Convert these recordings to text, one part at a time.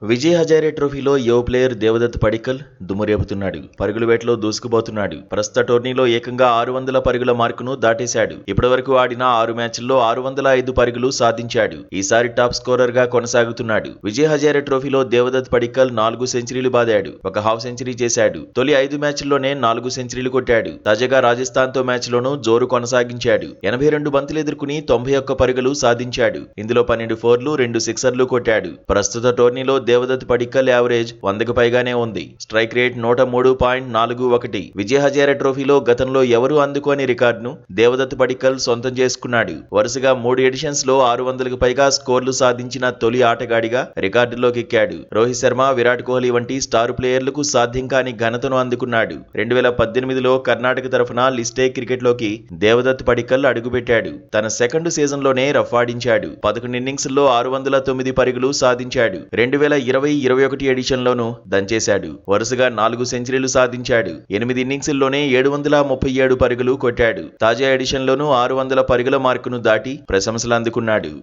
విజయ్ హజారే ట్రోఫీలో యువ ప్లేయర్ దేవదత్ పడిక్కల్ దుమ్మురేపుతున్నాడు. పరుగుల వేటలో దూసుకుపోతున్నాడు. ప్రస్తుత టోర్నీలో ఏకంగా 600 పరుగుల మార్కును దాటేశాడు. ఇప్పటివరకు ఆడిన 6 మ్యాచ్ల్లో 605 పరుగులు సాధించాడు. ఈసారి టాప్ స్కోరర్ గా కొనసాగుతున్నాడు. విజయ్ హజారే ట్రోఫీలో దేవదత్ పడిక్కల్ 4 సెంచరీలు బాదాడు. ఒక హాఫ్ సెంచరీ చేశాడు. తొలి 5 మ్యాచ్ల్లోనే 4 సెంచరీలు కొట్టాడు. తాజాగా రాజస్థాన్ తో మ్యాచ్ లోనూ జోరు కొనసాగించాడు. 82 బంతులు ఎదుర్కొని 91 పరుగులు సాధించాడు. ఇందులో 12 ఫోర్లు 2 సిక్సర్లు కొట్టాడు. ప్రస్తుత టోర్నీలో దేవదత్ పడిక్కల్ యావరేజ్ 100కు పైగానే ఉంది. Strike rate 103.41. విజయ్ హజారే ట్రోఫీలో గతంలో ఎవరూ అందుకోని రికార్డును దేవదత్ పడిక్కల్ సొంతం చేసుకున్నాడు. వరుసగా 3 ఎడిషన్స్ లో 600కు పైగా స్కోర్లు సాధించిన తొలి ఆటగాడిగా రికార్డులోకి ఎక్కాడు. రోహిత్ శర్మ, విరాట్ కోహ్లీ వంటి స్టార్ ప్లేయర్లకు సాధ్యం కాని ఘనతను అందుకున్నాడు. 2018లో కర్ణాటక తరఫున లిస్ట్ ఏ క్రికెట్లోకి దేవదత్ పడిక్కల్ అడుగుపెట్టాడు. తన సెకండ్ సీజన్లోనే రఫాడించాడు. 11 ఇన్నింగ్స్ల్లో 609 పరుగులు సాధించాడు. 2020-21 ఎడిషన్లోనూ దంచేశాడు. వరుసగా 4 సెంచరీలు సాధించాడు. 8 ఇన్నింగ్స్ల్లోనే 737 పరుగులు కొట్టాడు. తాజా ఎడిషన్లోనూ 600 పరుగుల మార్కును దాటి ప్రశంసలు అందుకున్నాడు.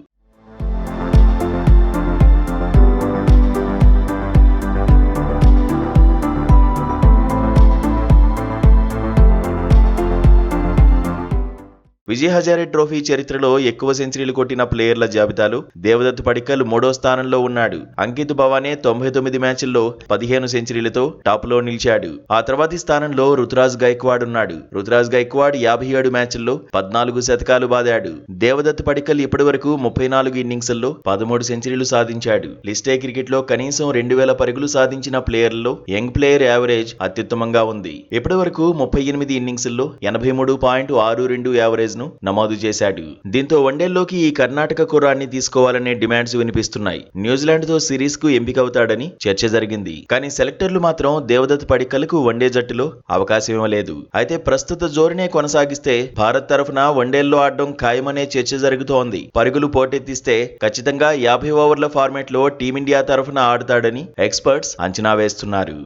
విజయ్ హజారే ట్రోఫీ చరిత్రలో ఎక్కువ సెంచరీలు కొట్టిన ప్లేయర్ల జాబితాలో దేవదత్ పడిక్కల్ 3వ స్థానంలో ఉన్నాడు. అంకిత్ భవానే 99 మ్యాచ్ల్లో 15 సెంచరీలతో టాప్ లో నిలిచాడు. ఆ తర్వాతి స్థానంలో రుతురాజ్ గైక్వాడ్ ఉన్నాడు. రుతురాజ్ గైక్వాడ్ 57 మ్యాచ్ల్లో 14 శతకాలు బాదాడు. దేవదత్ పడిక్కల్ ఇప్పటివరకు 34 ఇన్నింగ్స్ల్లో 13 సెంచరీలు సాధించాడు. లిస్ట్ ఏ క్రికెట్ లో కనీసం 2000 పరుగులు సాధించిన ప్లేయర్లలో యంగ్ ప్లేయర్ యావరేజ్ అత్యుత్తమంగా ఉంది. ఇప్పటివరకు 38 ఇన్నింగ్స్ల్లో 83.62 యావరేజ్ నమోదు చేశాడు. దీంతో వన్డేల్లోకి ఈ కర్ణాటక కుర్రాన్ని తీసుకోవాలనే డిమాండ్స్ వినిపిస్తున్నాయి. న్యూజిలాండ్ తో సిరీస్ కు ఎంపికవుతాడని చర్చ జరిగింది. కానీ సెలెక్టర్లు మాత్రం దేవదత్ పడిక్కల్ కు వన్డే జట్టులో అవకాశం ఇవ్వలేదు. అయితే ప్రస్తుత జోరునే కొనసాగిస్తే భారత్ తరఫున వన్డేల్లో ఆడడం ఖాయమనే చర్చ జరుగుతోంది. పరుగులు పోటెత్తిస్తే ఖచ్చితంగా 50 ఓవర్ల ఫార్మాట్ లో టీమిండియా తరఫున ఆడతాడని ఎక్స్పర్ట్స్ అంచనా వేస్తున్నారు.